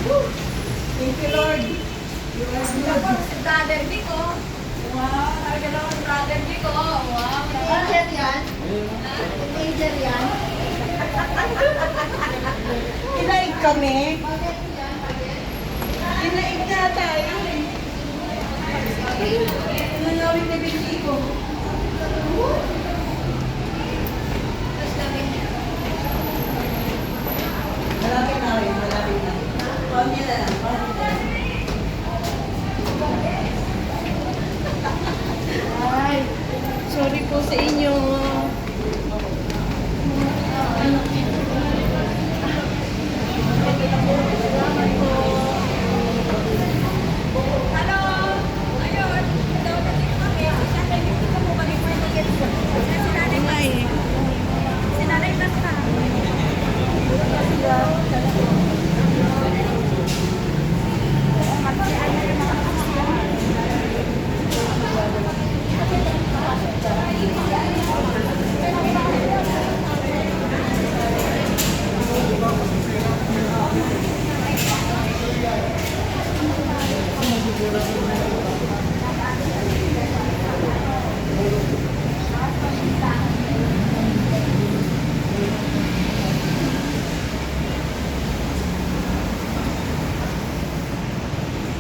Thank you, Lord. You are good. Si Brother Vic, oh. Wow, talaga naman si Brother Vic, oh. Wow. Teenager yan. Teenager yan. Kinaig kami. Bakit yan? Kinaig na tayo. Nanawin na binti ko. Malapit na rin, malapit na. Pwede na lang.